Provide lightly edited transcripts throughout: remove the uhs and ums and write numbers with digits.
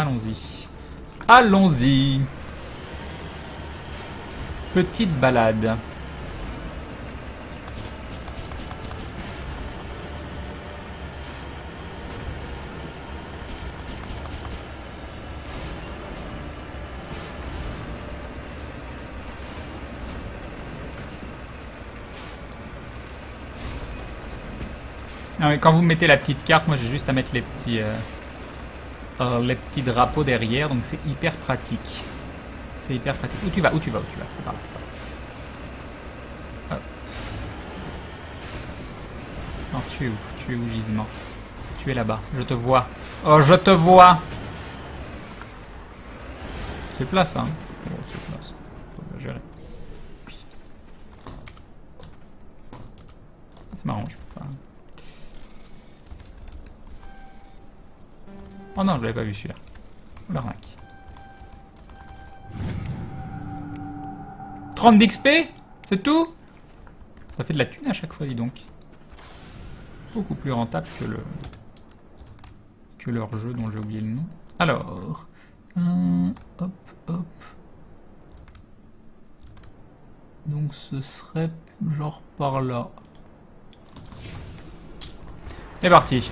Allons-y. Allons-y. Petite balade. Ah oui, quand vous mettez la petite carte, moi j'ai juste à mettre les petits drapeaux derrière, donc c'est hyper pratique. C'est hyper pratique. Où tu vas? Où tu vas? Où tu vas? C'est pas grave, c'est pas grave. Non, tu es où? Tu es où, gisement? Tu es là-bas. Je te vois. Oh, je te vois! C'est plat, ça, hein? Oh, c'est plat, ça. Faut le gérer. C'est marrant, je peux pas... Oh non, je l'avais pas vu celui-là. L'arnaque. 30 d'XP? C'est tout? Ça fait de la thune à chaque fois, dis donc. Beaucoup plus rentable que leur jeu dont j'ai oublié le nom. Alors... hop, hop. Donc ce serait genre par là. C'est parti.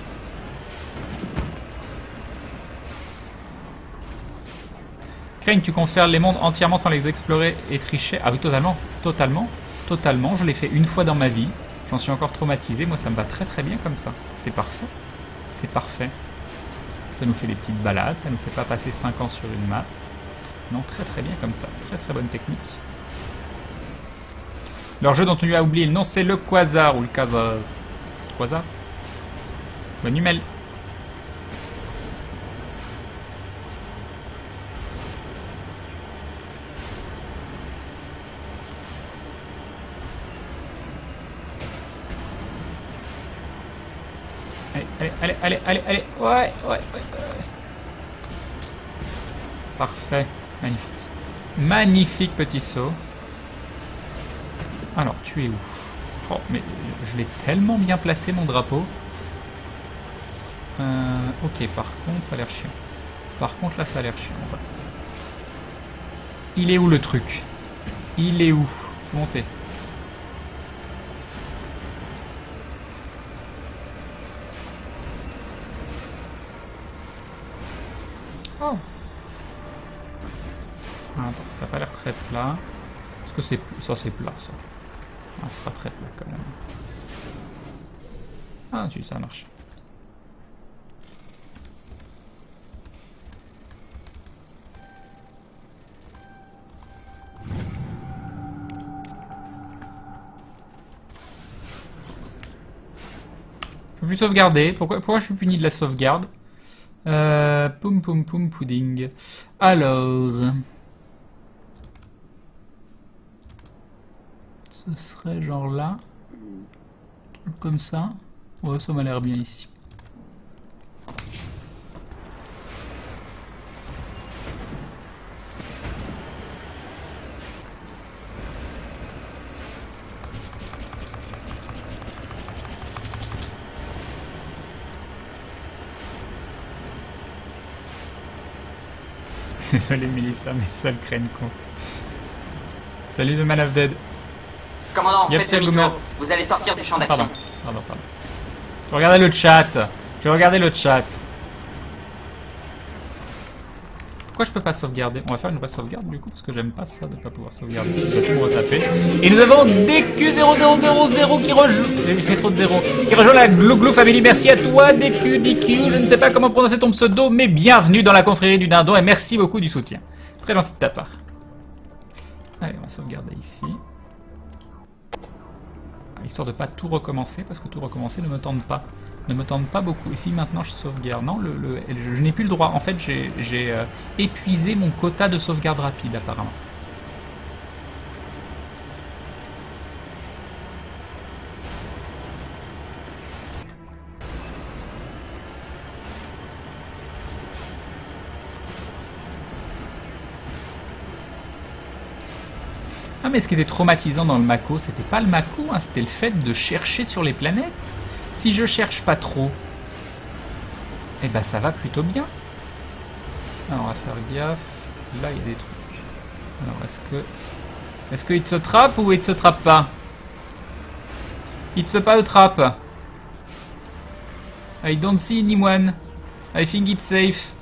Crane, tu confères les mondes entièrement sans les explorer et tricher. Ah oui, totalement, totalement, totalement. Je l'ai fait une fois dans ma vie. J'en suis encore traumatisé. Moi, ça me va très très bien comme ça. C'est parfait. C'est parfait. Ça nous fait des petites balades. Ça nous fait pas passer 5 ans sur une map. Non, très très bien comme ça. Très très bonne technique. Leur jeu dont tu as oublié le nom, c'est le Quasar ou le Quasar. Quasar? Bonne humelle. Allez. Ouais. Parfait. Magnifique. Magnifique petit saut. Alors, tu es où? Oh, mais je l'ai tellement bien placé, mon drapeau. Ok, par contre, ça a l'air chiant. Par contre, là, ça a l'air chiant. Il est où, le truc? Il est où? Faut monter. Oh. Attends, ça n'a pas l'air très plat. Est-ce que c'est... Ça, c'est plat, ça. Ah, ça sera très plat, quand même. Ah, si, ça marche. Je peux plus sauvegarder. Pourquoi je suis puni de la sauvegarde? Poum pudding. Alors... Ce serait genre là. Comme ça. Ouais, ça m'a l'air bien ici. Désolé Mélissa, mes seuls craignent compte. Salut de Man of Dead. Commandant, Yep, faites demi-tour. Vous allez sortir du champ d'action. Pardon. Je regardais le chat. Pourquoi je peux pas sauvegarder? On va faire une vraie sauvegarde du coup, parce que j'aime pas ça de pas pouvoir sauvegarder. Je dois tout me retaper. Et nous avons DQ0000 qui rejoint... Il fait trop de 0. Qui rejoint la Glou Family. Merci à toi DQ. Je ne sais pas comment prononcer ton pseudo, mais bienvenue dans la confrérie du Dindon et merci beaucoup du soutien. Très gentil de ta part. Allez, on va sauvegarder ici. Histoire de pas tout recommencer, parce que tout recommencer ne me tente pas. Ne me tente pas beaucoup. Et si maintenant je sauvegarde? Non, je n'ai plus le droit. En fait, j'ai épuisé mon quota de sauvegarde rapide, apparemment. Ah, mais ce qui était traumatisant dans le Mako, c'était pas le Mako, hein, c'était le fait de chercher sur les planètes. Si je cherche pas trop, eh ben ça va plutôt bien. Alors on va faire gaffe. Là il y a des trucs. Alors est-ce que il se trappe ou il se trappe pas? Il se pas trappe. I don't see anyone. I think it's safe.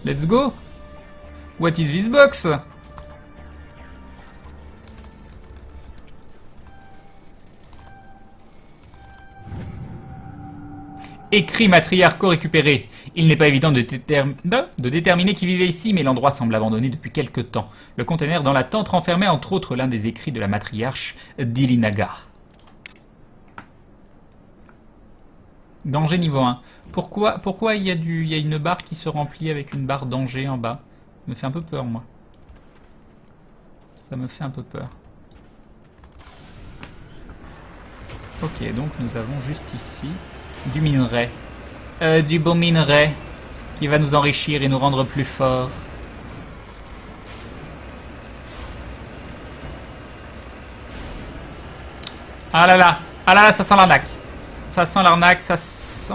Let's go. What is this box? Écrit matriarco récupéré. Il n'est pas évident de déterminer qui vivait ici, mais l'endroit semble abandonné depuis quelque temps. Le conteneur dans la tente renfermait entre autres l'un des écrits de la matriarche d'Ilinaga. Danger niveau 1. Pourquoi il y a une barre qui se remplit avec une barre danger en bas? Ça me fait un peu peur, moi. Ça me fait un peu peur. Ok, donc nous avons juste ici du minerai. Du beau minerai qui va nous enrichir et nous rendre plus forts. Ah là là, ça sent l'arnaque. Ça sent l'arnaque, ça sent...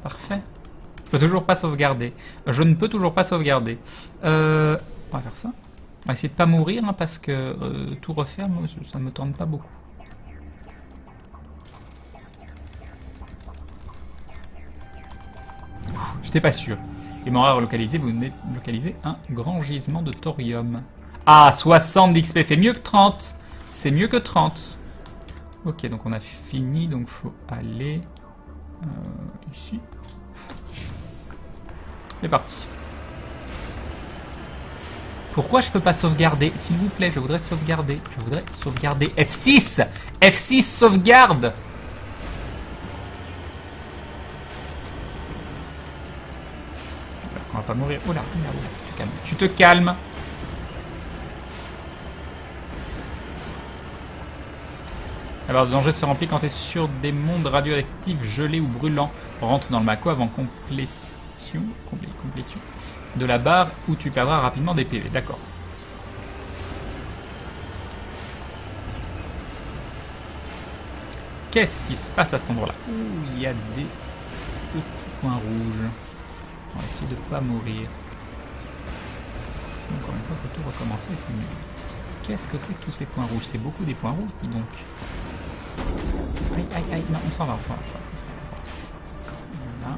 Parfait. Je peux toujours pas sauvegarder. Je ne peux toujours pas sauvegarder. On va faire ça. On va essayer de pas mourir, hein, parce que tout refaire, moi, ça me tente pas beaucoup. J'étais pas sûr. Et mon rare localisé, vous venez de localiser un grand gisement de thorium. Ah, 60 d'XP, c'est mieux que 30. C'est mieux que 30. Ok, donc on a fini, donc faut aller ici. C'est parti. Pourquoi je peux pas sauvegarder? S'il vous plaît, je voudrais sauvegarder. Je voudrais sauvegarder. F6! F6 sauvegarde! On va pas mourir. Oh là, tu te calmes. Tu te calmes. Alors, le danger se remplit quand tu es sur des mondes radioactifs gelés ou brûlants. Rentre dans le Mako avant complétion de la barre où tu perdras rapidement des PV. D'accord. Qu'est-ce qui se passe à cet endroit-là? Il y a des petits points rouges. On va essayer de ne pas mourir. Sinon, encore une fois, il faut tout recommencer, c'est nul. Qu'est-ce que c'est que tous ces points rouges? C'est beaucoup des points rouges, dis donc. Aïe, aïe, aïe, non, on s'en va, on s'en va. Voilà.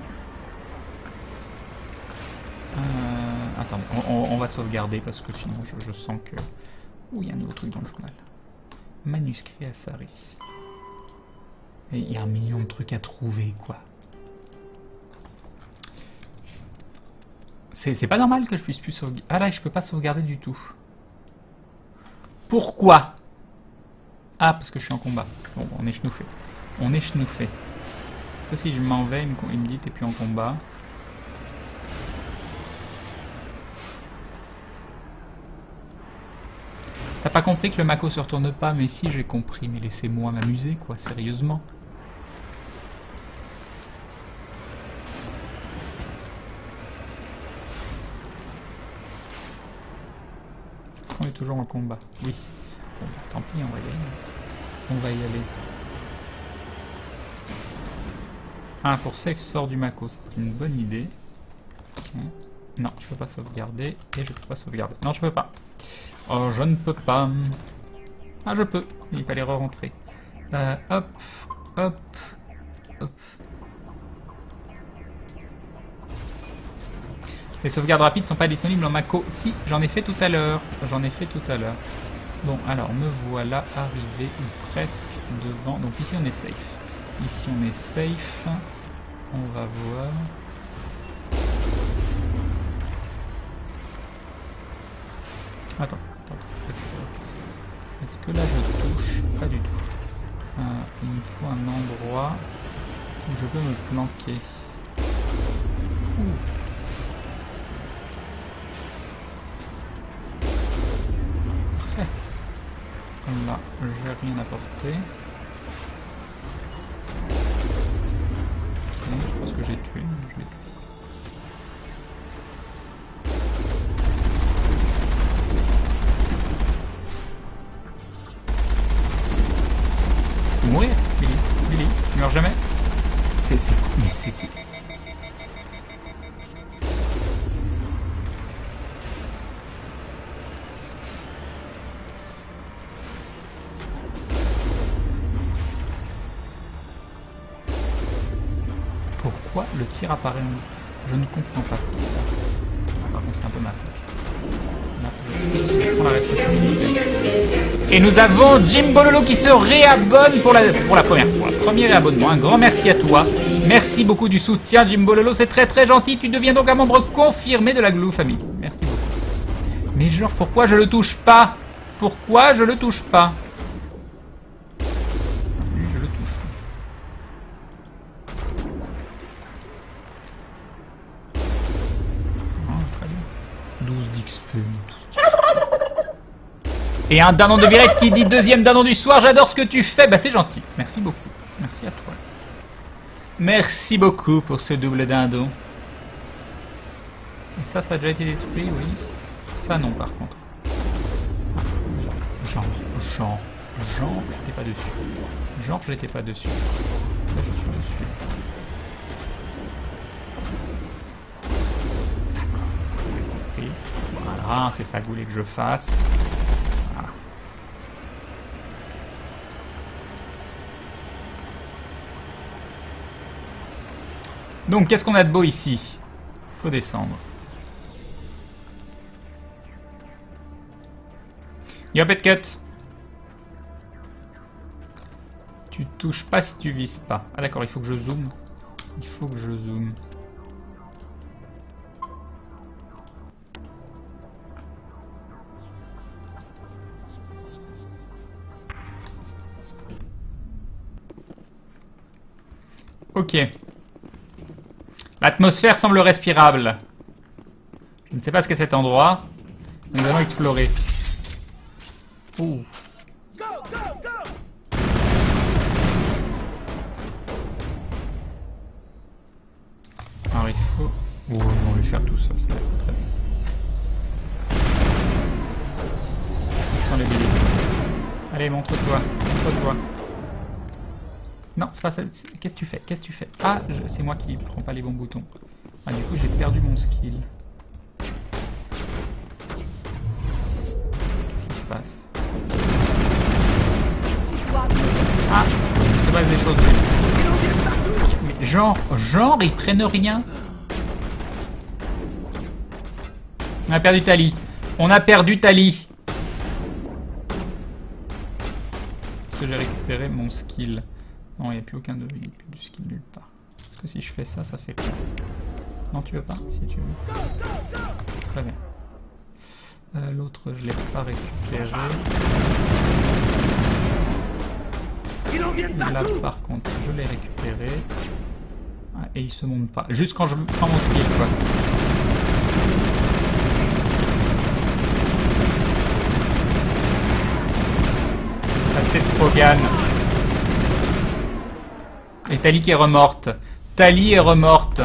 Attends, on va sauvegarder parce que sinon je sens que... Ouh, il y a un nouveau truc dans le journal. Manuscrit à Sari. Et il y a un million de trucs à trouver, quoi. C'est pas normal que je puisse plus sauvegarder. Ah là, je peux pas sauvegarder du tout. Pourquoi? Ah, parce que je suis en combat. Bon, on est chenouffé. On est chenouffé. Est-ce que si je m'en vais, il me dit t'es plus en combat? T'as pas compris que le Mako se retourne pas? Mais si, j'ai compris. Mais laissez-moi m'amuser, quoi, sérieusement. Est-ce qu'on est toujours en combat? Oui. Bon, bah, tant pis, on va y aller. On va y aller. Ah, pour safe, sort du Mako. C'est une bonne idée. Okay. Non, je peux pas sauvegarder. Et je peux pas sauvegarder. Non, je peux pas. Oh, je ne peux pas. Ah, je peux. Il fallait re-rentrer. Hop, hop, hop. Les sauvegardes rapides sont pas disponibles en Mako. Si, j'en ai fait tout à l'heure. Bon, alors, me voilà arrivé ou presque devant. Donc ici, on est safe. Ici, on est safe. On va voir. Attends. Est-ce que là je touche? Pas du tout. Il me faut un endroit où je peux me planquer. Ouh. Parfait. Là, j'ai rien apporté. Ok, je pense que j'ai tué. Billy, tu meurs jamais. Mais c'est... Pourquoi le tir apparaît en... Je ne comprends pas ce qui se passe. Ah, par contre, c'est un peu ma faute. Là, je prends la responsabilité. Et nous avons Jim Bololo qui se réabonne pour la première fois. Premier réabonnement. Un grand merci à toi. Merci beaucoup du soutien, Jim Bololo. C'est très très gentil. Tu deviens donc un membre confirmé de la Glue Family. Merci beaucoup. Mais genre, pourquoi je le touche pas? Pourquoi je le touche pas? Lui, je le touche. Très bien. 12 d'XP. Et un dindon de Virette qui dit deuxième dindon du soir. J'adore ce que tu fais. Bah c'est gentil. Merci beaucoup. Merci à toi. Merci beaucoup pour ce double dindon. Et ça a déjà été détruit, oui. Ça non par contre. Genre, j'étais pas dessus. Genre, j'étais pas dessus. Là, je suis dessus. D'accord. J'ai compris. Voilà, c'est ça que vous voulez que je fasse. Voilà. Donc, qu'est-ce qu'on a de beau ici? Faut descendre. Yo, pet cut. Tu touches pas si tu vises pas. Ah d'accord, il faut que je zoome. Il faut que je zoome. Ok. L'atmosphère semble respirable. Je ne sais pas ce qu'est cet endroit. Nous allons explorer. Ouh. Alors il faut... Oh, on va lui faire tout ça, ça va être très bien. Ils sont les bébés. Allez, montre-toi. Montre-toi. Non, c'est pas ça. Qu'est-ce que tu fais? Qu'est-ce que tu fais? Ah, c'est moi qui prends pas les bons boutons. Ah, du coup, j'ai perdu mon skill. Qu'est-ce qui se passe? Ah, c'est pas des choses. Mais genre, ils prennent rien. On a perdu Tali. On a perdu Tali. Est-ce que j'ai récupéré mon skill? Non, il n'y a plus aucun de... Il n'y a plus du skill nulle part. Est-ce que si je fais ça, ça fait quoi? Non, tu veux pas? Si tu veux. Très bien. L'autre, je l'ai pas récupéré. Là, par contre, je l'ai récupéré. Ah, et il se monte pas. Juste quand je prends mon skill, quoi. La tête de Krogan. Et Tali qui est remorte. Tali est remorte.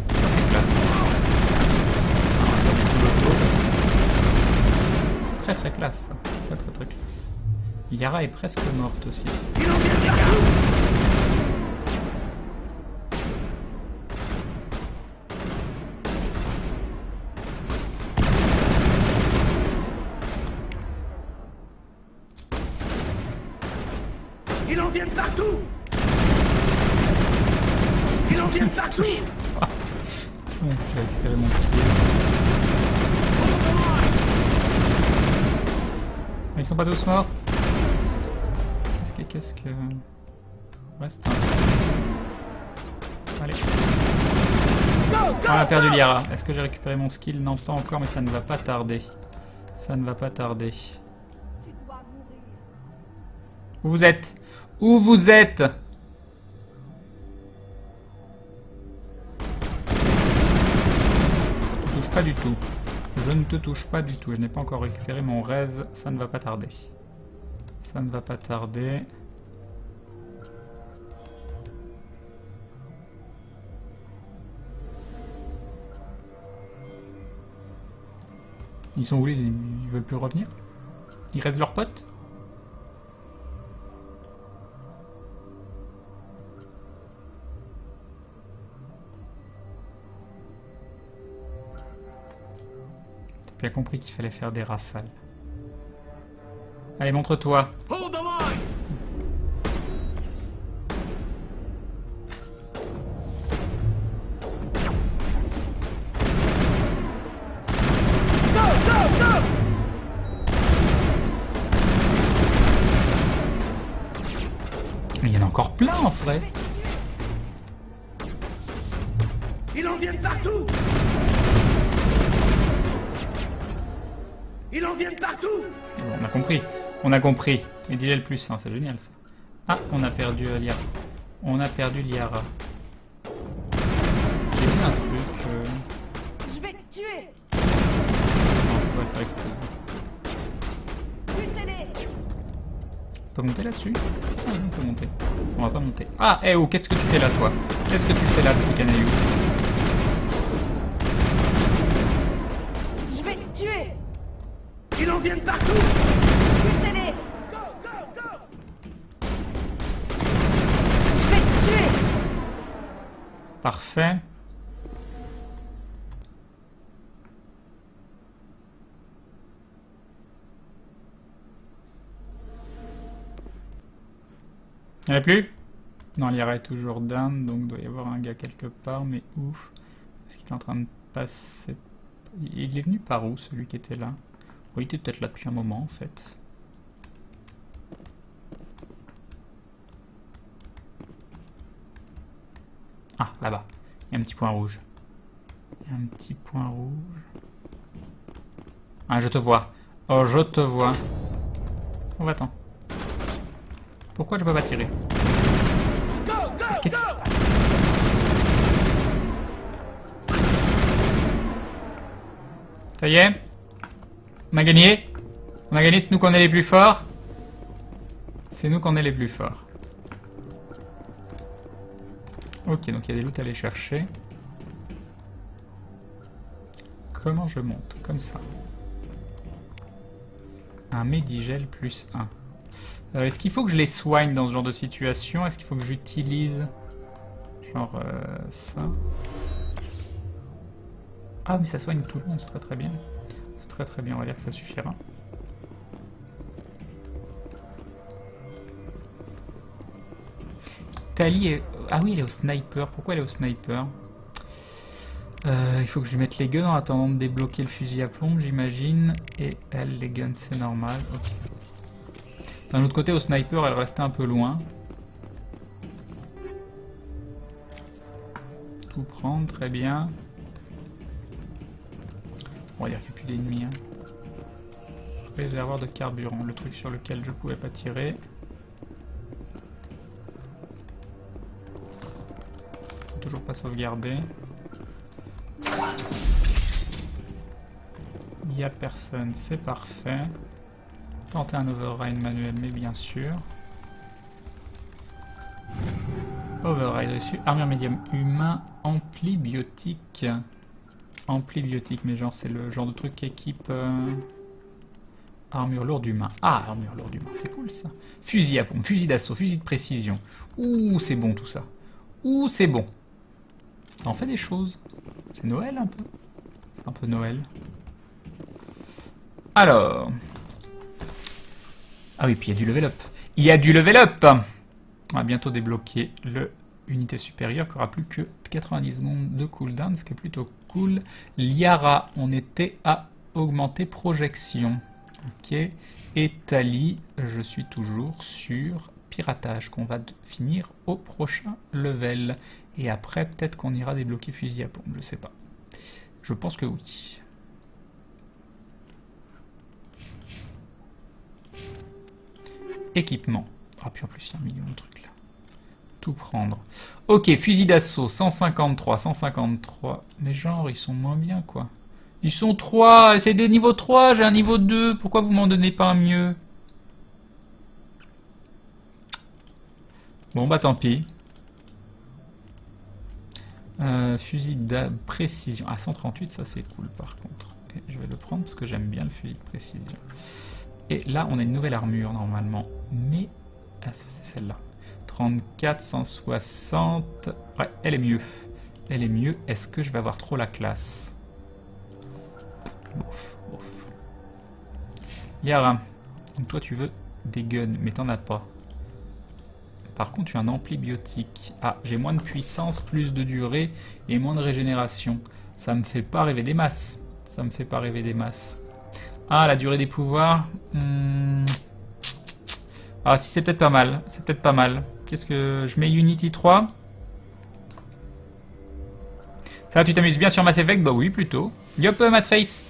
C'est classe. Très très classe. Très très très classe. Yara est presque morte aussi. Il en vient de partout. Il en vient de partout. Bon, j'ai récupéré mon skill. Ils sont pas tous morts. Qu'est-ce que... Reste un... Allez. On a perdu l'Yara. Est-ce que j'ai récupéré mon skill? Non, pas encore, mais ça ne va pas tarder. Ça ne va pas tarder. Où vous êtes? Où vous êtes? Je ne te touche pas du tout. Je ne te touche pas du tout. Je n'ai pas encore récupéré mon raise. Ça ne va pas tarder. Ça ne va pas tarder. Ils sont où les... Ils veulent plus revenir? Ils restent leurs potes? bien compris qu'il fallait faire des rafales. Allez, montre-toi. Hold the line! Go, go, go! Mais il y en a encore plein en vrai. Ils en viennent partout! Ils en viennent partout! Bon, on a compris. On a compris. Mais dis-le le plus, hein, c'est génial ça. Ah, on a perdu Liara. On a perdu Liara. J'ai vu un truc. Je vais te tuer. Non, on va le faire exploser. Butez-les. On peut monter là-dessus? Ah, on peut monter. On va pas monter. Ah, eh oh, qu'est-ce que tu fais là, toi? Qu'est-ce que tu fais là, petit canaillou? Je vais te tuer. Ils en viennent partout! Butez-les. Go, go, go! Je vais te tuer. Parfait. Il n'y en a plus? Non, Liara est toujours down, donc il doit y avoir un gars quelque part, mais où? Est-ce qu'il est en train de passer? Il est venu par où, celui qui était là? Oui, il était peut-être là depuis un moment, en fait. Ah, là-bas. Il y a un petit point rouge. Il y a un petit point rouge. Ah, je te vois. Oh, je te vois. Oh, attends. Pourquoi je peux pas tirer? Go, go, Qu'est-ce qui se go! passe? Ça y est? On a gagné? On a gagné, c'est nous qu'on est les plus forts? C'est nous qu'on est les plus forts. Ok, donc il y a des loots à aller chercher. Comment je monte? Comme ça. Un Medigel plus 1. Est-ce qu'il faut que je les soigne dans ce genre de situation? Est-ce qu'il faut que j'utilise genre ça? Ah mais ça soigne tout le monde, c'est très très bien. C'est très très bien, on va dire que ça suffira. Tali est... Ah oui, elle est au sniper. Pourquoi elle est au sniper? Il faut que je lui mette les guns en attendant de débloquer le fusil à pompe, j'imagine. Et elle, les guns, c'est normal. Ok. D'un autre côté, au sniper, elle restait un peu loin. Tout prendre, très bien. On va dire qu'il n'y a plus d'ennemis. Hein. Réservoir de carburant, le truc sur lequel je pouvais pas tirer. Toujours pas sauvegardé. Il n'y a personne, c'est parfait. Tenter un override manuel, mais bien sûr. Override reçu. Armure médium humain, amplibiotique. Amplibiotique, mais genre c'est le genre de truc qui équipe... Armure lourde humain. Ah, armure lourde humain, c'est cool ça. Fusil à pompe, fusil d'assaut, fusil de précision. Ouh, c'est bon tout ça. Ouh, c'est bon. Ça en fait des choses. C'est Noël un peu. C'est un peu Noël. Alors... Ah oui, puis il y a du level up. Il y a du level up. On va bientôt débloquer le unité supérieure qui aura plus que 90 secondes de cooldown, ce qui est plutôt cool. Liara, on était à augmenter projection. Ok. Et Tali, je suis toujours sur piratage, qu'on va finir au prochain level. Et après, peut-être qu'on ira débloquer fusil à pompe, je sais pas. Je pense que oui. Équipement. Ah, puis en plus, il y a un million de trucs là. Tout prendre. Ok, fusil d'assaut, 153, 153. Mais genre, ils sont moins bien, quoi. Ils sont 3, c'est des niveaux 3, j'ai un niveau 2. Pourquoi vous m'en donnez pas un mieux? Bon, bah tant pis. Fusil de précision. Ah, 138, ça c'est cool par contre. Et je vais le prendre parce que j'aime bien le fusil de précision. Et là, on a une nouvelle armure normalement. Mais... Ah, c'est celle-là. 34, 160... Ouais, elle est mieux. Elle est mieux. Est-ce que je vais avoir trop la classe? Bof, bof. Liara, donc toi tu veux des guns, mais t'en as pas. Par contre, tu as un ampli biotique. Ah, j'ai moins de puissance, plus de durée et moins de régénération. Ça me fait pas rêver des masses. Ça me fait pas rêver des masses. Ah, la durée des pouvoirs. Ah, si, c'est peut-être pas mal. C'est peut-être pas mal. Qu'est-ce que... Je mets Unity 3. Ça, tu t'amuses bien sur Mass Effect? Bah oui, plutôt. Yop, Madface.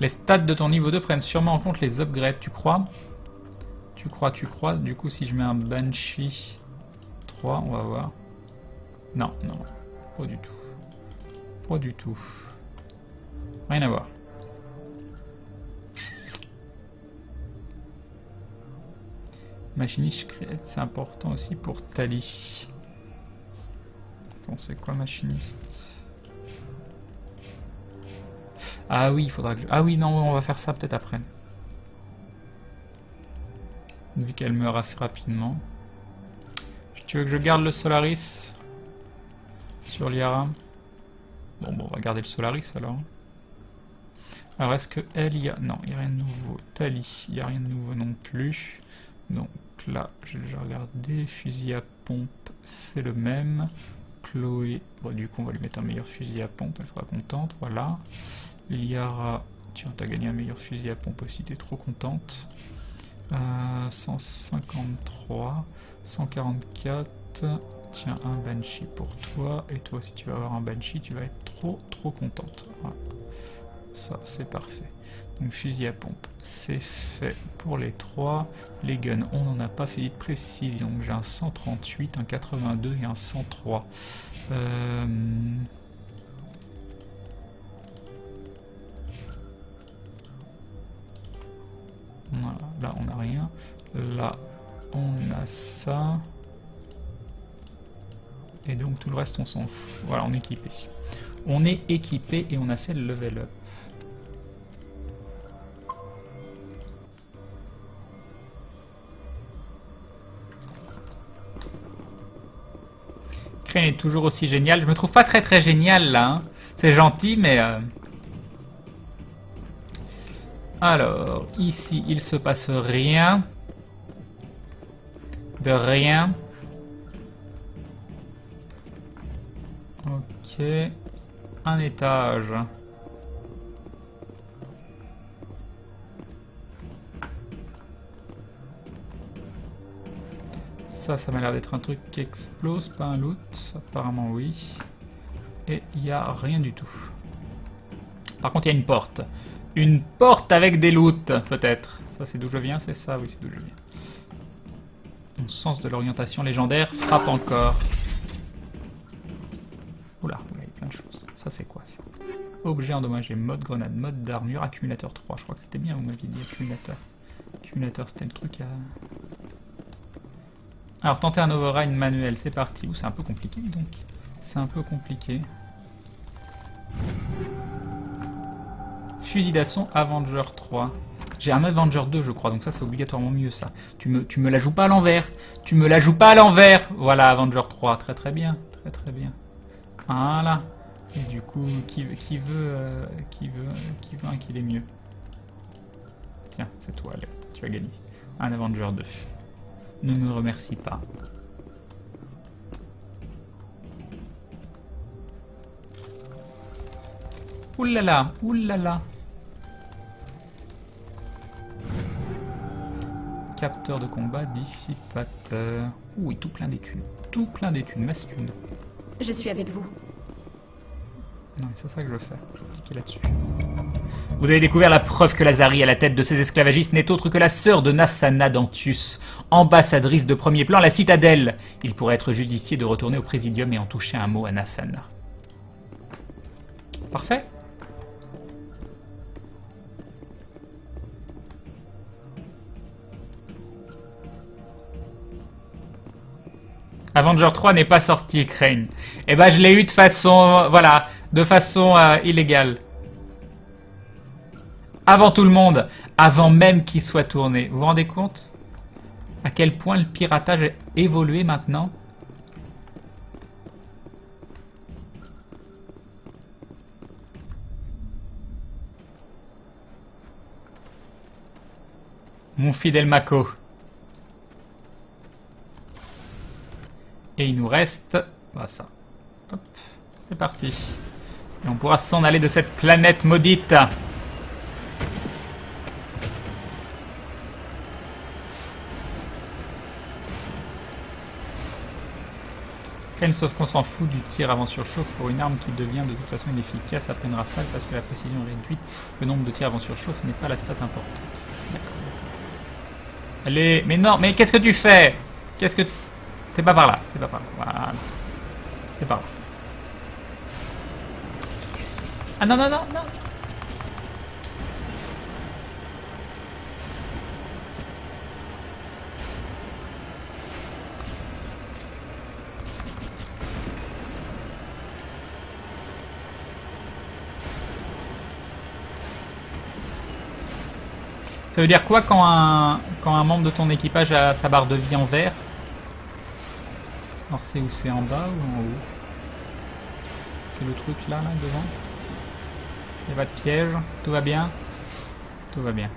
Les stats de ton niveau 2 prennent sûrement en compte les upgrades, tu crois? Tu crois. Du coup, si je mets un Banshee 3, on va voir. Non, non. Pas du tout. Pas du tout. Rien à voir. Machiniste créate, c'est important aussi pour Tali. Attends, c'est quoi machiniste? Ah oui, il faudra que... Ah oui, non, on va faire ça peut-être après. Vu qu'elle meurt assez rapidement. Tu veux que je garde le Solaris sur Liara? Bon, on va garder le Solaris alors. Alors, est-ce que elle y a... Non, il n'y a rien de nouveau. Tali, il n'y a rien de nouveau non plus. Donc là, j'ai déjà regardé. Fusil à pompe, c'est le même. Chloé, bon, du coup, on va lui mettre un meilleur fusil à pompe. Elle sera contente, voilà. Liara, tiens, t'as gagné un meilleur fusil à pompe aussi, t'es trop contente. 153, 144, tiens un Banshee pour toi, et toi si tu vas avoir un Banshee tu vas être trop contente. Voilà. Ça c'est parfait. Donc fusil à pompe c'est fait pour les 3, les guns on n'en a pas fait de précision, j'ai un 138, un 82 et un 103. Voilà, là on n'a rien. Là on a ça. Et donc tout le reste on s'en fout. Voilà, on est équipé. On est équipé et on a fait le level up. Crane est toujours aussi génial. Je me trouve pas très génial là. Hein. C'est gentil mais... Alors, ici, il se passe rien. De rien. Ok. Un étage. Ça m'a l'air d'être un truc qui explose, pas un loot. Apparemment, oui. Et il n'y a rien du tout. Par contre, il y a une porte. Une porte avec des loots, peut-être. Ça, c'est d'où je viens, c'est ça? Oui, c'est d'où je viens. Mon sens de l'orientation légendaire frappe encore. Oula, il y a plein de choses. Ça, c'est quoi, ça? Objet endommagé, mode grenade, mode d'armure, accumulateur 3. Je crois que c'était bien, vous m'aviez dit accumulateur. Accumulateur, c'était le truc à... Alors, tenter un override manuel, c'est parti. Ouh, c'est un peu compliqué, donc. C'est un peu compliqué. Fusil d'assaut Avenger 3. J'ai un Avenger 2 je crois, donc ça c'est obligatoirement mieux ça. Tu me la joues pas à l'envers. Tu me la joues pas à l'envers. Voilà, Avenger 3, très bien. Très bien. Voilà. Et du coup, qui veut un qu'il est mieux? Tiens, c'est toi, allez, tu as gagné. Un Avenger 2. Ne me remercie pas. Oulala, oulala. Capteur de combat, dissipateur. Oui, tout plein d'études. Tout plein d'études, masculines. Je suis avec vous. Non, c'est ça que je veux faire. Je vais cliquer là-dessus. Vous avez découvert la preuve que Lazari, à la tête de ces esclavagistes, n'est autre que la sœur de Nassana Dantius, ambassadrice de premier plan à la citadelle. Il pourrait être judicieux de retourner au présidium et en toucher un mot à Nassana. Parfait. Avenger 3 n'est pas sorti, Crane. Eh ben, je l'ai eu de façon... voilà, de façon illégale. Avant tout le monde. Avant même qu'il soit tourné. Vous vous rendez compte à quel point le piratage a évolué maintenant? Mon fidèle Mako. Et il nous reste... Bah ça. Hop, c'est parti. Et on pourra s'en aller de cette planète maudite. Sauf qu'on s'en fout du tir avant surchauffe pour une arme qui devient de toute façon inefficace après une rafale parce que la précision est réduite. Le nombre de tirs avant surchauffe n'est pas la stat importante. D'accord. Allez, mais non, mais qu'est-ce que tu fais? Qu'est-ce que... C'est pas par là, c'est pas par là. Voilà. C'est par là. Yes. Ah non, non, non, non. Ça veut dire quoi quand un membre de ton équipage a sa barre de vie en vert? Alors c'est où? C'est en bas ou en haut? C'est le truc là, devant? Il n'y a pas de piège? Tout va bien? Tout va bien.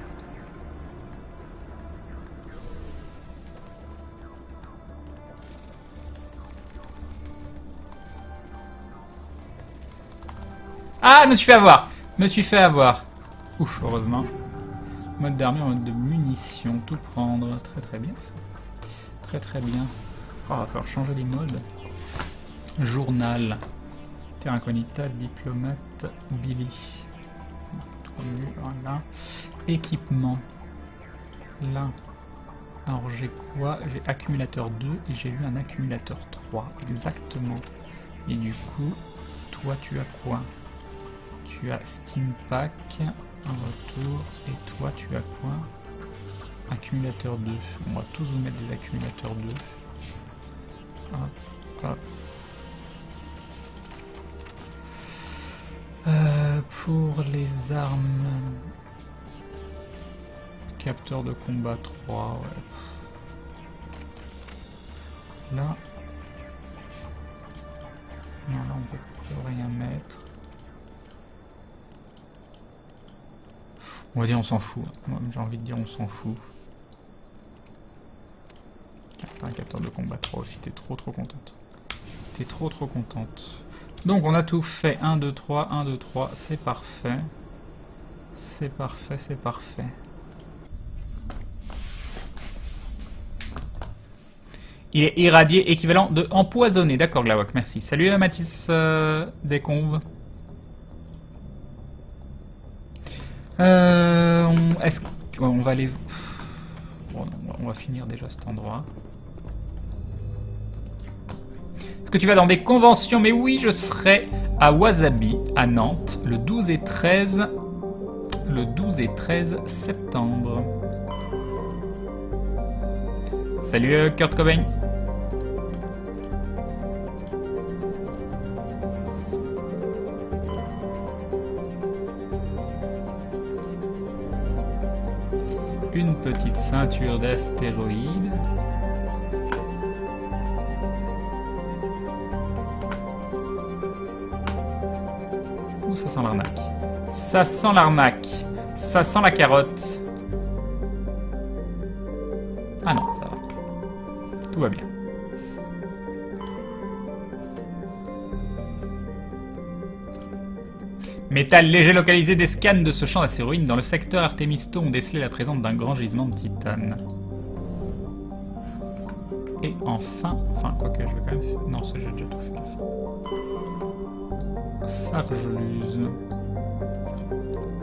Ah, je me suis fait avoir! Je me suis fait avoir. Ouf, heureusement. Mode d'armure, mode de munitions, tout prendre. Très très bien ça. Très très bien. Oh, va falloir changer les modes. Journal. Terra incognita, diplomate, Billy. Voilà. Équipement. Là. Alors j'ai quoi? J'ai accumulateur 2 et j'ai eu un accumulateur 3. Exactement. Et du coup, toi tu as quoi? Tu as Steam Pack. Un retour, et toi tu as quoi? Accumulateur 2. On va tous vous mettre des accumulateurs 2. Hop, hop. Pour les armes... Capteur de combat 3, ouais. Là... Non, là on peut rien mettre. On va dire on s'en fout. J'ai envie de dire on s'en fout. Un capteur de combat 3 aussi, t'es trop contente. T'es trop contente. Donc on a tout fait. 1, 2, 3, 1, 2, 3, c'est parfait. C'est parfait, c'est parfait. Il est irradié, équivalent de empoisonné. D'accord Glawak, merci. Salut Mathis Desconves. Est-ce qu'on va aller... Bon, on va finir déjà cet endroit. Est-ce que tu vas dans des conventions? Mais oui, je serai à Wasabi, à Nantes, le 12 et 13 septembre. Salut Kurt Cobain. Une petite ceinture d'astéroïdes. Ouh, ça sent l'arnaque. Ça sent l'arnaque. Ça sent la carotte. Ah non, ça va. Tout va bien. Métal léger localisé, des scans de ce champ d'astéroïdes dans le secteur Artemisto ont décelé la présence d'un grand gisement de titane. Et enfin, quoique je vais quand même... Non, ça j'ai déjà tout fait. Fargeluse.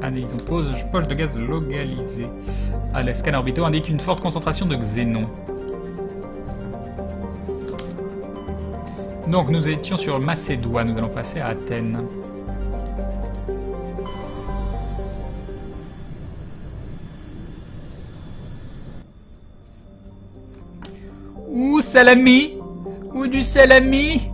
Analyse, poche de gaz localisée. Ah, les scans orbitaux indiquent une forte concentration de xénon. Donc nous étions sur Macédoine, nous allons passer à Athènes. Ouh, salami! Ou du salami!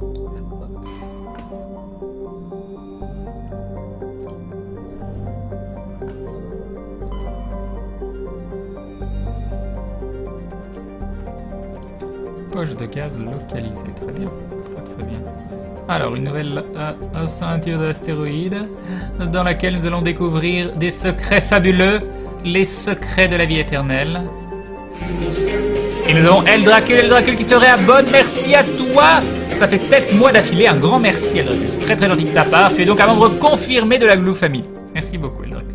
Poche de gaz localisée, très bien, très bien. Alors, une nouvelle ceinture d'astéroïdes dans laquelle nous allons découvrir des secrets fabuleux les secrets de la vie éternelle. Et nous avons Eldracul qui se réabonne. Merci à toi. Ça fait 7 mois d'affilée. Un grand merci, Eldracul. C'est très très gentil de ta part. Tu es donc un membre confirmé de la Glue Family. Merci beaucoup, Eldracul.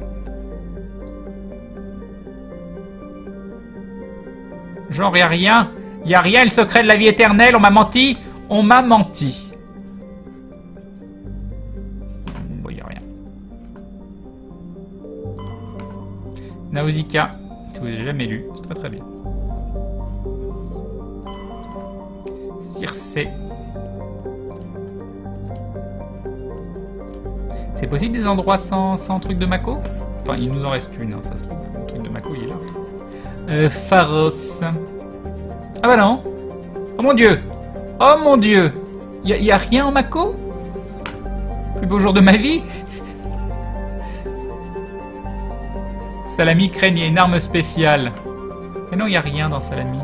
Genre, y a rien. Y a rien, le secret de la vie éternelle. On m'a menti. On m'a menti. Bon, y a rien. Nausicaa. Si vous n'avez jamais lu, c'est très très bien. Circé. C'est possible des endroits sans truc de Mako? Enfin, il nous en reste une, hein, ça se trouve. Le truc de Mako, il est là. Pharos. Ah bah non. Oh mon dieu. Oh mon dieu. Y a rien en Mako? Plus beau jour de ma vie. Salami craigne, il y a une arme spéciale. Mais non, il n'y a rien dans Salami.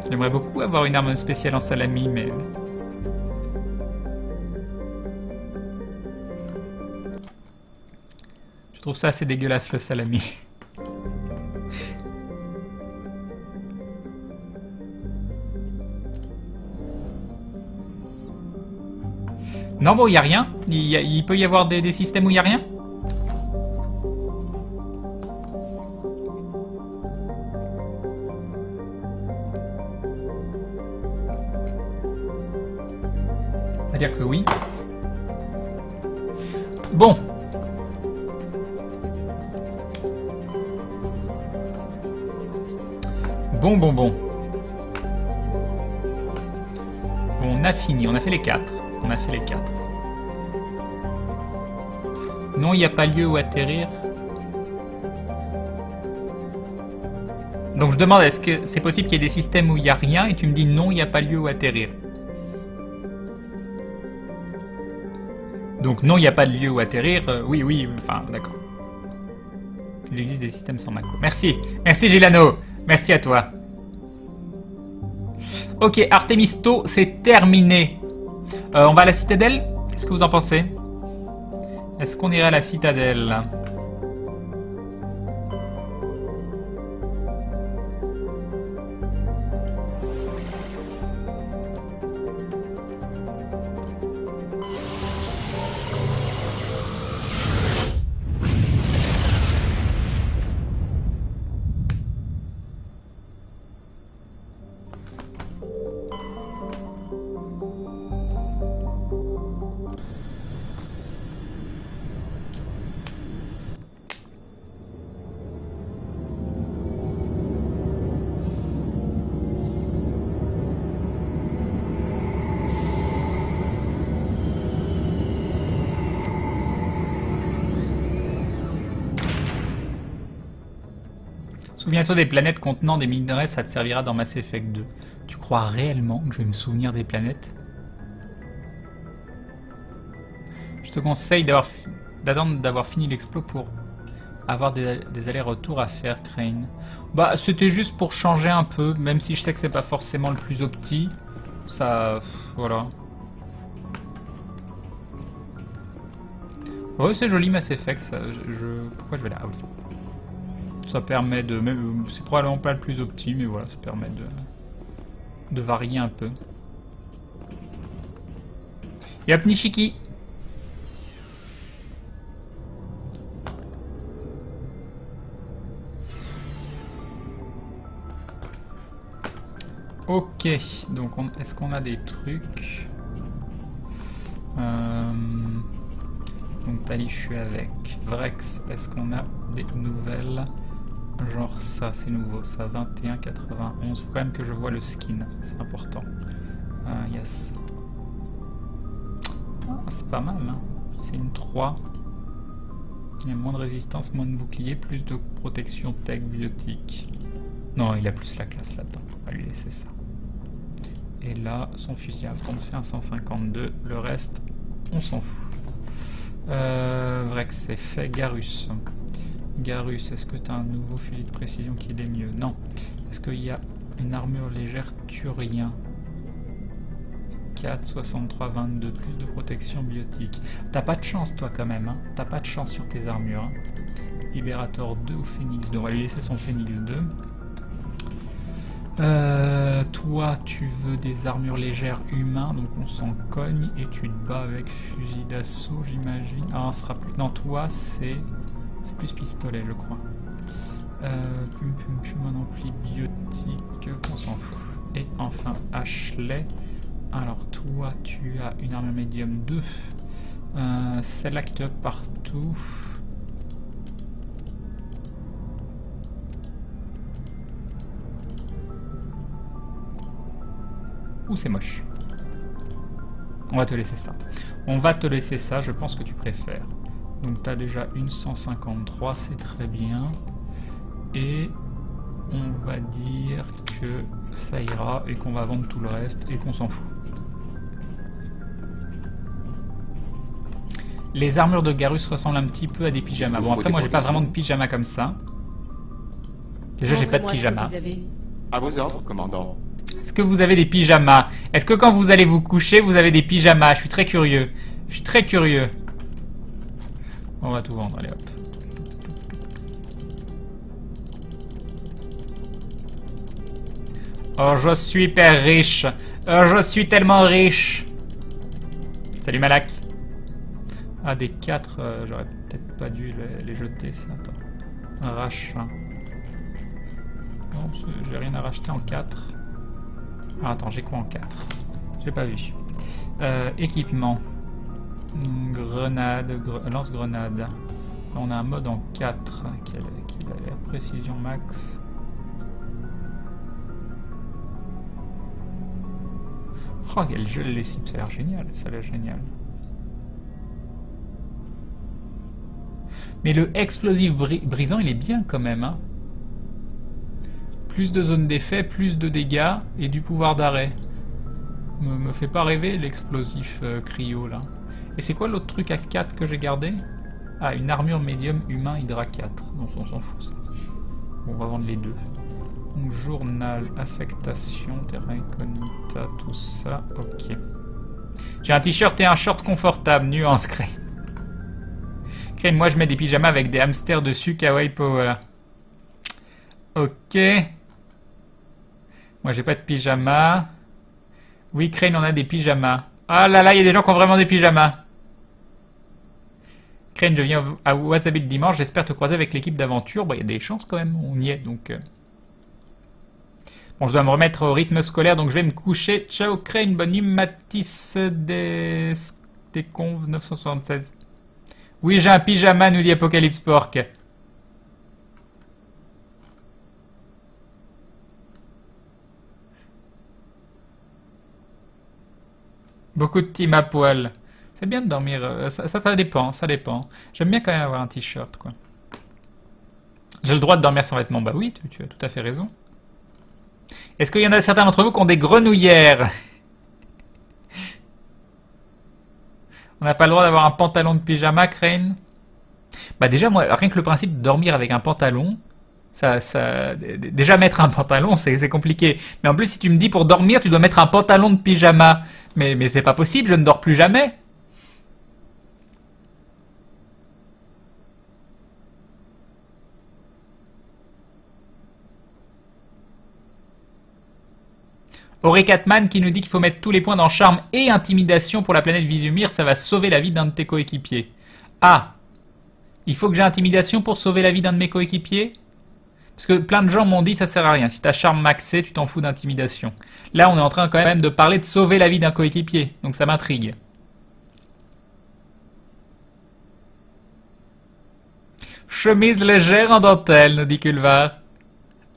J'aimerais beaucoup avoir une arme spéciale en Salami, mais... Je trouve ça assez dégueulasse, le Salami. Non, bon, il n'y a rien. Il peut y avoir des systèmes où il n'y a rien. On va dire que oui. Bon. Bon. On a fini, on a fait les 4. On a fait les 4. Non, il n'y a pas lieu où atterrir. Donc je demande, est-ce que c'est possible qu'il y ait des systèmes où il n'y a rien et tu me dis non, il n'y a pas lieu où atterrir. Donc non, il n'y a pas de lieu où atterrir. Oui, enfin d'accord. Il existe des systèmes sans Mako. Merci Gilano. Merci à toi. Ok, Artemisto, c'est terminé. On va à la citadelle? Qu'est-ce que vous en pensez? Est-ce qu'on irait à la citadelle? Souviens-toi des planètes contenant des minerais, ça te servira dans Mass Effect 2. Tu crois réellement que je vais me souvenir des planètes? Je te conseille d'attendre d'avoir fini l'explo pour avoir des allers-retours à faire, Crane. Bah, c'était juste pour changer un peu, même si je sais que c'est pas forcément le plus opti. Ça... voilà. Ouais, c'est joli Mass Effect, ça. Pourquoi je vais là? Ah oui. Ça permet de... C'est probablement pas le plus opti, mais voilà, ça permet de varier un peu. Et hop, Nishiki. Ok, donc est-ce qu'on a des trucs? Donc Tali, je suis avec. Vrex, est-ce qu'on a des nouvelles? Genre ça, c'est nouveau, ça, 21,91. Faut quand même que je vois le skin, c'est important. Yes. Ah, c'est pas mal, hein. C'est une 3. Il y a moins de résistance, moins de bouclier, plus de protection tech biotique. Non, il a plus la classe là-dedans, on va lui laisser ça. Et là, son fusil à pompe, c'est un 152. Le reste, on s'en fout. Vrex, c'est fait. Garus. Garus, est-ce que tu as un nouveau fusil de précision qui est mieux? Non. Est-ce qu'il y a une armure légère Turien? 24, 63, 22, plus de protection biotique. T'as pas de chance toi quand même, hein. T'as pas de chance sur tes armures. Hein. Libérator 2 ou Phoenix 2, on va lui laisser son Phoenix 2. Toi, tu veux des armures légères humains, donc on s'en cogne et tu te bats avec fusil d'assaut, j'imagine. Ah, on sera plus. Non, toi, c'est plus pistolet, je crois. Plume ampli biotique, on s'en fout. Et enfin, Ashley. Alors, toi, tu as une armure médium 2. Celle-là qui te va partout. Ouh, c'est moche. On va te laisser ça. On va te laisser ça, je pense que tu préfères. Donc tu as déjà une 153, c'est très bien. Et on va dire que ça ira et qu'on va vendre tout le reste et qu'on s'en fout. Les armures de Garrus ressemblent un petit peu à des pyjamas. Bon, après moi j'ai pas vraiment de pyjama comme ça. Déjà j'ai pas de pyjama. À vos ordres, commandant. Est-ce que vous avez des pyjamas? Est-ce que quand vous allez vous coucher, vous avez des pyjamas? Je suis très curieux. Je suis très curieux. On va tout vendre, allez hop. Oh, je suis hyper riche. Oh, je suis tellement riche. Salut Malak. Ah, des 4, j'aurais peut-être pas dû les jeter, ça. Attends. Un rachat. Non, j'ai rien à racheter en 4. Ah, attends, j'ai quoi en 4? J'ai pas vu. Équipement. Grenade, lance-grenade. On a un mode en 4 qui a l'air précision max. Oh, quel jeu les cibles, ça a l'air génial, ça a l'air génial. Mais le explosif brisant, il est bien quand même, hein. Plus de zones d'effet, plus de dégâts et du pouvoir d'arrêt. Me fait pas rêver l'explosif cryo là. Et c'est quoi l'autre truc à 4 que j'ai gardé? Ah, une armure médium humain Hydra 4. Non, on s'en fout ça. Bon, on va vendre les deux. Donc, journal, affectation, terrain incognita, tout ça, ok. J'ai un t-shirt et un short confortable, nuance Crane. Crane, moi je mets des pyjamas avec des hamsters dessus, kawaii power. Ok. Moi j'ai pas de pyjama. Oui, Crane, on a des pyjamas. Ah là là, il y a des gens qui ont vraiment des pyjamas. Crane, je viens à Wasabi le dimanche, j'espère te croiser avec l'équipe d'aventure. Bon, il y a des chances quand même, on y est donc... Bon, je dois me remettre au rythme scolaire, donc je vais me coucher. Ciao Crane, bonne nuit Matisse des Conves 976. Oui, j'ai un pyjama, nous dit Apocalypse Pork. Beaucoup de team à poil. C'est bien de dormir, ça dépend, ça dépend. J'aime bien quand même avoir un t-shirt, quoi. J'ai le droit de dormir sans vêtements. Bah oui, tu as tout à fait raison. Est-ce qu'il y en a certains d'entre vous qui ont des grenouillères? On n'a pas le droit d'avoir un pantalon de pyjama, Crane? Bah déjà, moi, rien que le principe de dormir avec un pantalon, déjà mettre un pantalon, c'est compliqué. Mais en plus, si tu me dis pour dormir, tu dois mettre un pantalon de pyjama. Mais c'est pas possible, je ne dors plus jamais. Auricatman qui nous dit qu'il faut mettre tous les points dans charme et intimidation pour la planète Vizumir, ça va sauver la vie d'un de tes coéquipiers. Ah, il faut que j'ai intimidation pour sauver la vie d'un de mes coéquipiers? Parce que plein de gens m'ont dit ça sert à rien. Si t'as charme maxé, tu t'en fous d'intimidation. Là, on est en train quand même de parler de sauver la vie d'un coéquipier, donc ça m'intrigue. Chemise légère en dentelle, nous dit Culvar.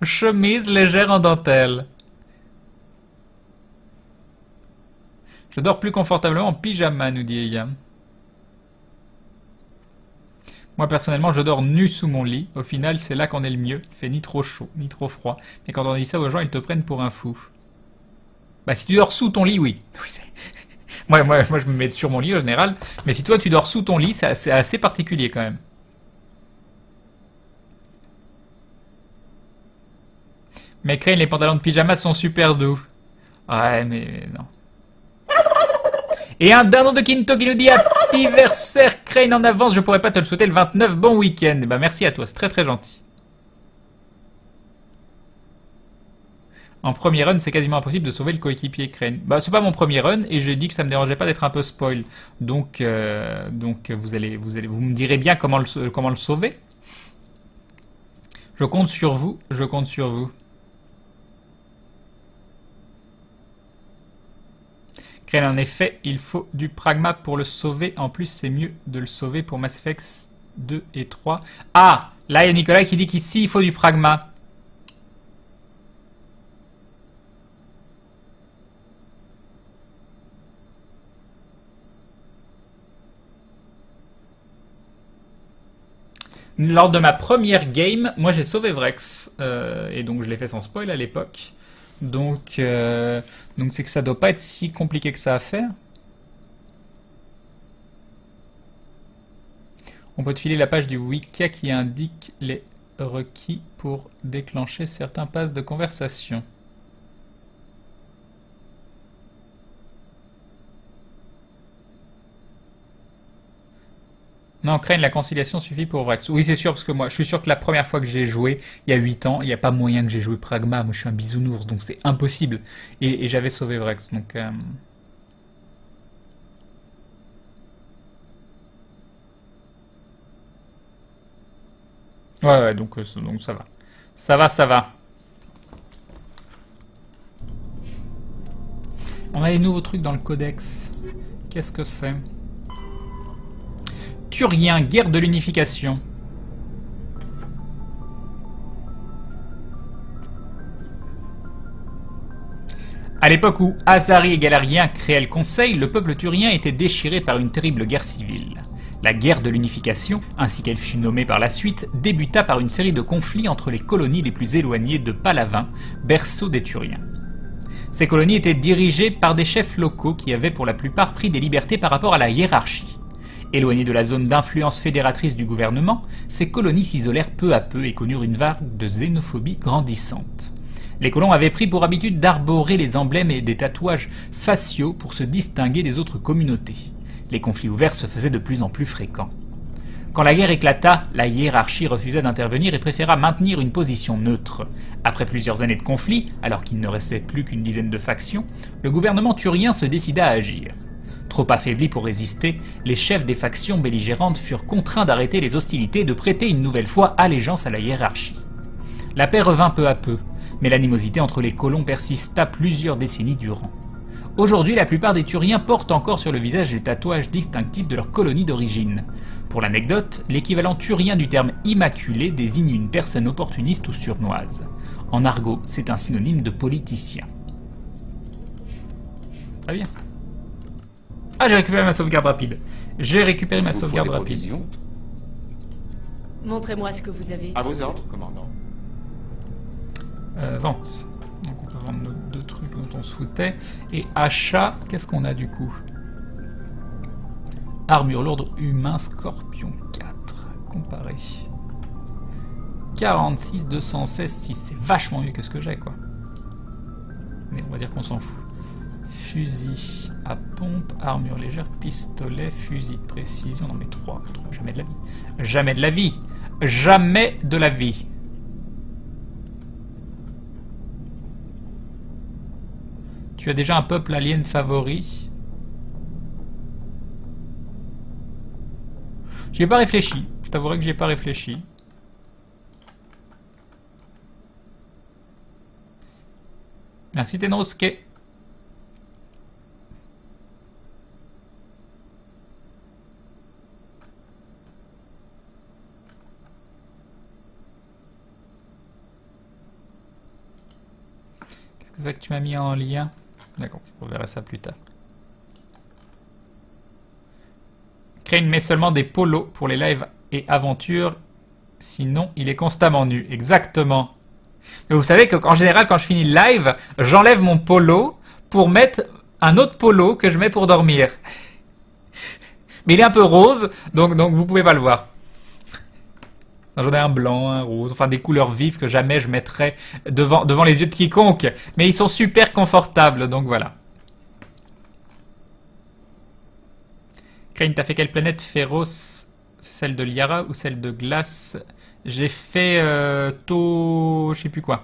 Chemise légère en dentelle. Je dors plus confortablement en pyjama, nous dit Eyam. Moi, personnellement, je dors nu sous mon lit. Au final, c'est là qu'on est le mieux. Il fait ni trop chaud, ni trop froid. Mais quand on dit ça aux gens, ils te prennent pour un fou. Bah, si tu dors sous ton lit, oui. moi, je me mets sur mon lit, en général. Mais si toi, tu dors sous ton lit, c'est assez particulier, quand même. Mais Crane, les pantalons de pyjama sont super doux. Ouais, mais non. Et un dindon de Kinto qui nous dit Happy anniversaire Crane en avance, je pourrais pas te le souhaiter le 29, bon week-end. Eh ben, merci à toi, c'est très très gentil. En premier run, c'est quasiment impossible de sauver le coéquipier Crane. Bah, c'est pas mon premier run et j'ai dit que ça me dérangeait pas d'être un peu spoil. Donc vous me direz bien comment le sauver. Je compte sur vous, je compte sur vous. Crane, en effet, il faut du pragma pour le sauver. En plus, c'est mieux de le sauver pour Mass Effect 2 et 3. Ah, là, il y a Nicolas qui dit qu'ici, il faut du pragma. Lors de ma première game, moi j'ai sauvé Vrex, et donc je l'ai fait sans spoil à l'époque. Donc c'est que ça doit pas être si compliqué que ça à faire. On peut te filer la page du Wiki qui indique les requis pour déclencher certains passes de conversation. Non, Crane, la conciliation suffit pour Vrex. Oui, c'est sûr, parce que moi, je suis sûr que la première fois que j'ai joué, il y a 8 ans, il n'y a pas moyen que j'ai joué Pragma. Moi, je suis un bisounours, donc c'est impossible. Et j'avais sauvé Vrex, donc... Ouais, donc ça va. Ça va, ça va. On a des nouveaux trucs dans le codex. Qu'est-ce que c'est ? Turien, guerre de l'unification. À l'époque où Azari et Galariens créaient le Conseil, le peuple turien était déchiré par une terrible guerre civile. La guerre de l'unification, ainsi qu'elle fut nommée par la suite, débuta par une série de conflits entre les colonies les plus éloignées de Palavin, berceau des Turiens. Ces colonies étaient dirigées par des chefs locaux qui avaient pour la plupart pris des libertés par rapport à la hiérarchie. Éloignées de la zone d'influence fédératrice du gouvernement, ces colonies s'isolèrent peu à peu et connurent une vague de xénophobie grandissante. Les colons avaient pris pour habitude d'arborer les emblèmes et des tatouages faciaux pour se distinguer des autres communautés. Les conflits ouverts se faisaient de plus en plus fréquents. Quand la guerre éclata, la hiérarchie refusa d'intervenir et préféra maintenir une position neutre. Après plusieurs années de conflits, alors qu'il ne restait plus qu'une dizaine de factions, le gouvernement turien se décida à agir. Trop affaiblis pour résister, les chefs des factions belligérantes furent contraints d'arrêter les hostilités et de prêter une nouvelle fois allégeance à la hiérarchie. La paix revint peu à peu, mais l'animosité entre les colons persista plusieurs décennies durant. Aujourd'hui, la plupart des Turiens portent encore sur le visage les tatouages distinctifs de leur colonie d'origine. Pour l'anecdote, l'équivalent turien du terme immaculé désigne une personne opportuniste ou surnoise. En argot, c'est un synonyme de politicien. Très bien. Ah, j'ai récupéré ma sauvegarde rapide. J'ai récupéré ma sauvegarde rapide. Montrez-moi ce que vous avez. À vos ordres, commandant. Vente. Donc on peut vendre nos deux trucs dont on se foutait. Et achat, qu'est-ce qu'on a du coup? Armure lourde humain Scorpion 4. Comparé. 46, 216, 6. C'est vachement mieux que ce que j'ai, quoi. Mais on va dire qu'on s'en fout. Fusil à pompe, armure légère, pistolet, fusil de précision. Non mais 3, jamais de la vie. Jamais de la vie. Jamais de la vie. Tu as déjà un peuple alien favori? J'y ai pas réfléchi. Je t'avouerai que j'y ai pas réfléchi. Merci Tenroske. Qu'est-ce que c'est que tu m'as mis en lien? D'accord, on verra ça plus tard. Crane met seulement des polos pour les lives et aventures, sinon il est constamment nu. Exactement. Mais vous savez qu'en général, quand je finis le live, j'enlève mon polo pour mettre un autre polo que je mets pour dormir. Mais il est un peu rose, donc vous pouvez pas le voir. J'en ai un blanc, un rose, enfin des couleurs vives que jamais je mettrais devant les yeux de quiconque. Mais ils sont super confortables, donc voilà. Crane, t'as fait quelle planète féroce? Celle de Liara ou celle de glace? J'ai fait je sais plus quoi.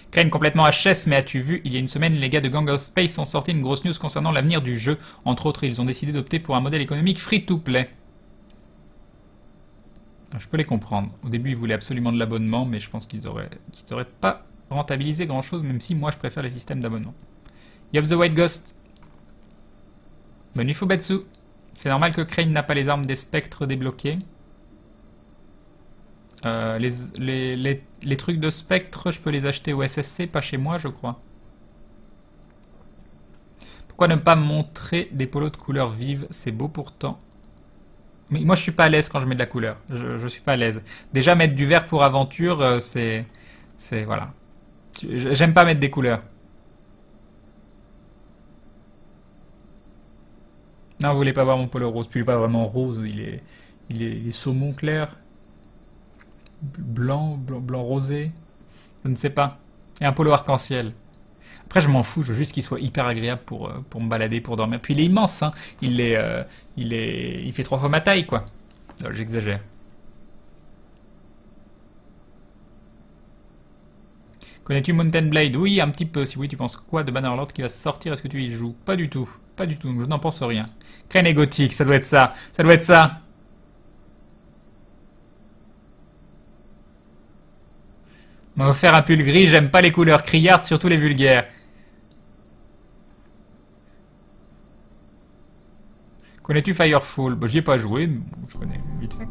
Crane complètement HS, mais as-tu vu, il y a une semaine, les gars de Gang of Space ont sorti une grosse news concernant l'avenir du jeu. Entre autres, ils ont décidé d'opter pour un modèle économique free-to-play. Je peux les comprendre. Au début, ils voulaient absolument de l'abonnement, mais je pense qu'ils auraient pas rentabilisé grand-chose, même si moi, je préfère les systèmes d'abonnement. Yup the White Ghost. Bonne Ufobetsu. C'est normal que Crane n'a pas les armes des spectres débloquées. Les trucs de spectre, je peux les acheter au SSC, pas chez moi, je crois. Pourquoi ne pas montrer des polos de couleurs vives? C'est beau pourtant. Mais moi, je suis pas à l'aise quand je mets de la couleur. Je suis pas à l'aise. Déjà, mettre du vert pour aventure, c'est voilà. J'aime pas mettre des couleurs. Non, vous voulez pas voir mon polo rose. Puis il est pas vraiment rose, il est saumon clair. Blanc rosé. Je ne sais pas. Et un polo arc-en-ciel. Après, je m'en fous, je veux juste qu'il soit hyper agréable pour me balader, pour dormir. Puis il est immense, hein. Il fait 3 fois ma taille, quoi. J'exagère. Connais-tu Mountain Blade? Oui, un petit peu. Si oui, tu penses quoi de Bannerlord qui va sortir? Est-ce que tu y joues? Pas du tout. Pas du tout. Je n'en pense rien. Crane et gothique, ça doit être ça. Ça doit être ça. On m'a offert un pull gris, j'aime pas les couleurs criardes, surtout les vulgaires. Connais-tu Firefall? Bah, j'y ai pas joué, mais je connais vite fait.